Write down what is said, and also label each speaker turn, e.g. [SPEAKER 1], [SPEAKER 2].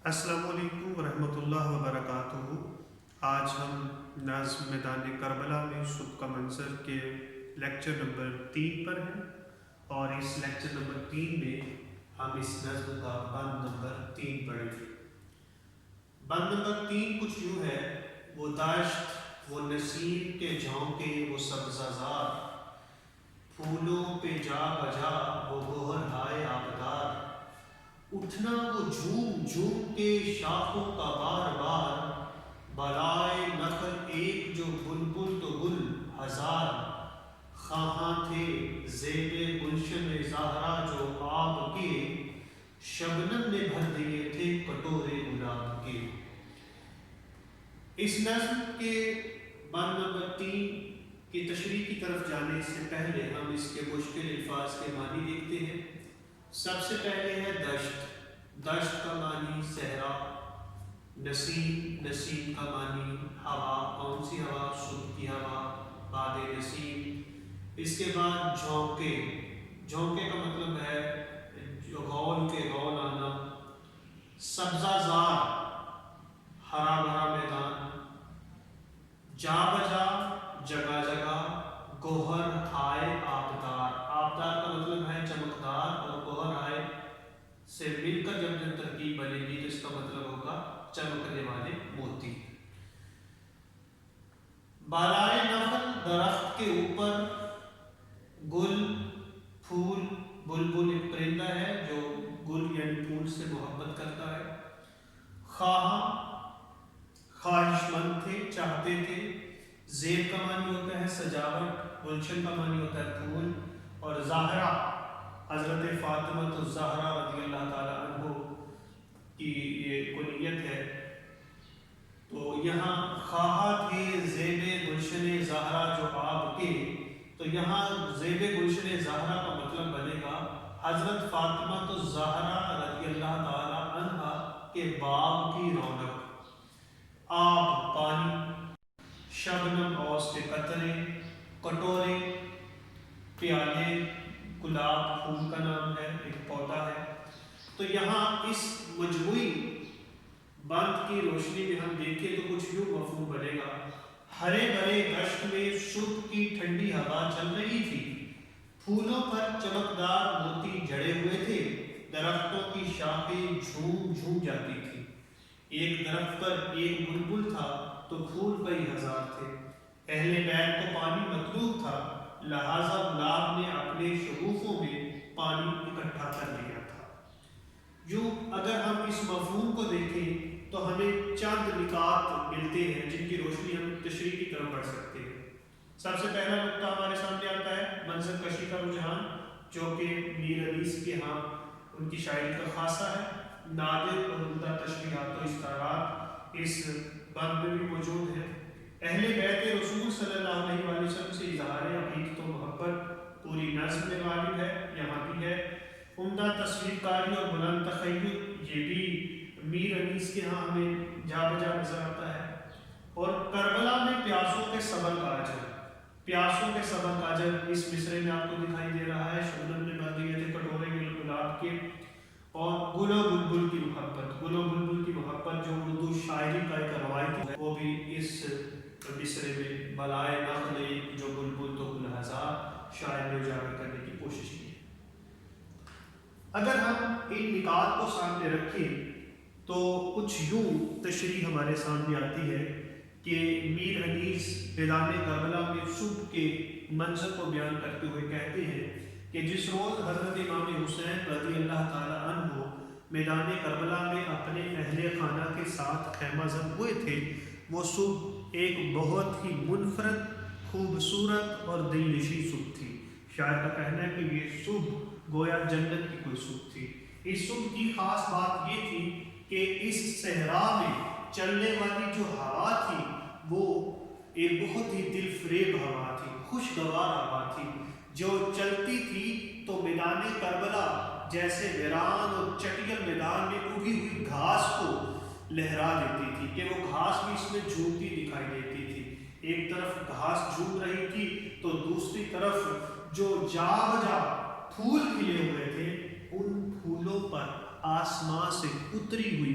[SPEAKER 1] السلام علیکم ورحمۃ اللہ وبرکاتہ۔ آج ہم نظم میدان کربلا میں صبح کا منظر کے لیکچر نمبر 3 پر ہیں، اور اس لیکچر نمبر 3 میں ہم اس نظم کا بند نمبر 3 پڑھیں گے۔ بند نمبر 3 کچھ یوں ہے: وہ دشت، وہ نسیم کے جھونکے، وہ سبزہ زار، پھولوں پہ جا بجا وہ گوہر ہائے آبدار، اٹھنا وہ جھوم جھوم کے شاخوں کا بار بار، بالائے نخل ایک جو بلبل تو گل ہزار، خواہاں تھے زیب گلشن زہرا جو آپ کے، شبنم نے بھر دیے تھے کٹورے گلاب کے۔ اس نظم کے بند نمبر 3 کی تشریح کی طرف جانے سے پہلے ہم اس کے مشکل الفاظ کے معنی دیکھتے ہیں۔ سب سے پہلے ہے دشت۔ دشت کا معنی صحرا، نسیم، نسیم کا معنی ہوا، کون سی ہوا؟ صبح کی ہوا، باد نسیم۔ اس کے بعد جھونکے، جھونکے کا مطلب ہے غول کے غول آنا۔ سبزہ زار، ہرا بھرا میدان۔ جا بجا، جگہ جگہ۔ گوہر ہائے آبدار، آبدار کا مطلب ہے چمکدار، اور گوہر ہائے سے مل کر جب ترکیب بنے گی تو اس کا مطلب ہوگا چمکنے والے موتی۔ بالائے نخل، درخت کے اوپر، گل، پھول، بلبل ایک پرندہ ہے جو گل یعنی پھول سے محبت کرتا ہے۔ خواہاں، خواہش مند تھے، چاہتے تھے۔ زیب کا معنی ہوتا ہے سجاوٹ، گلشن کا معنی ہوتا ہے پھول، اور زہرا حضرت فاطمہ الزہرا رضی اللہ تعالیٰ عنہ کی یہ کنیت ہے۔ تو یہاں خواہاں تھے زیب گلشن زہرا جو آپ کے، تو یہاں زیب گلشن زہرا کا مطلب بنے گا حضرت فاطمہ الزہرا رضی اللہ تعالیٰ عنہ کے باغ کی رونق۔ آب پانی، شبنم اوس کے قطرے، کٹورے پیالے، گلاب پھول کا نام ہے، ایک پودا ہے۔ تو یہاں اس مجموعی بند کی روشنی میں ہم دیکھیں تو کچھ یوں مفہوم بنے گا: ہرے بھرے دشت میں صبح کی ٹھنڈی ہوا چل رہی تھی، پھولوں پر چمکدار موتی جڑے ہوئے تھے، درختوں کی شاخیں جھوم جھوم جاتی تھی، ایک درخت پر ایک بلبل تھا تو پھول کئی ہزار تھے، اہل بیت کو پانی مطلوب تھا، لہذا گلاب نے اپنے شگوفوں میں پانی اکٹھا کر لیا تھا۔ یوں اگر ہم اس مفہوم کو دیکھیں تو ہمیں چند نکات ملتے ہیں جن کی روشنی ہم تشریح کی طرف بڑھ سکتے ہیں۔ سب سے پہلا نقطہ ہمارے سامنے آتا ہے منظر کشی کا رجحان، جو کہ میر انیس کے ہاں ان کی شاعری کا خاصہ ہے۔ نادر اور عمدہ تشریحات و استعارات اس بند میں بھی موجود ہیں۔ اہل بیت رسول صلی اللہ علیہ وآلہ وسلم سے اظہار عقیدت و محبت پوری نظم میں غالب ہے، یہاں بھی ہے۔ عمدہ تصویر کاری اور بلند تخیل، یہ بھی میر انیس کے ہاں ہمیں جا بجا نظر آتا ہے۔ اور کربلا میں پیاسوں کے صبر کا اجر، پیاسوں کے صبر کا اجر اس مصرے میں آپ کو دکھائی دے رہا ہے۔ شبنم نے بھر دیے تھے کٹورے گلاب کے، اور گل و بلبل کی محبت، گل و بلبل کی محبت جو اردو شاعری کا ایک روایت ہے، وہ بھی اس مصرے میں بالائے نخل جو بلبل تو گل ہزار شاعر نے اجاگر کرنے کی کوشش کی ہے۔ اگر ہم ان نکات کو سامنے رکھیں تو کچھ یوں تشریح ہمارے سامنے آتی ہے کہ میر انیس میدان کربلا میں صبح کے منظر کو بیان کرتے ہوئے کہتے ہیں کہ جس روز حضرت امام حسین رضی اللہ تعالیٰ عنہ میدان کربلا میں اپنے اہل خانہ کے ساتھ خیمہ زن ہوئے تھے، وہ صبح ایک بہت ہی منفرد، خوبصورت اور دلنشیں صبح تھی۔ شاعر کا کہنا ہے کہ یہ صبح گویا جنت کی کوئی صبح تھی۔ اس صبح کی خاص بات یہ تھی کہ اس صحرا میں چلنے والی جو ہوا تھی وہ ایک بہت ہی دل فریب ہوا تھی، خوشگوار ہوا تھی، جو چلتی تھی تو میدان کربلا جیسے ویران اور چٹیل میدان میں اگی ہوئی گھاس کو لہرا دیتی تھی کہ وہ گھاس بھی اس میں جھومتی دکھائی دیتی تھی۔ ایک طرف گھاس جھوم رہی تھی تو دوسری طرف جو جا بجا پھول کھلے ہوئے تھے، ان پھولوں پر آسمان سے اتری ہوئی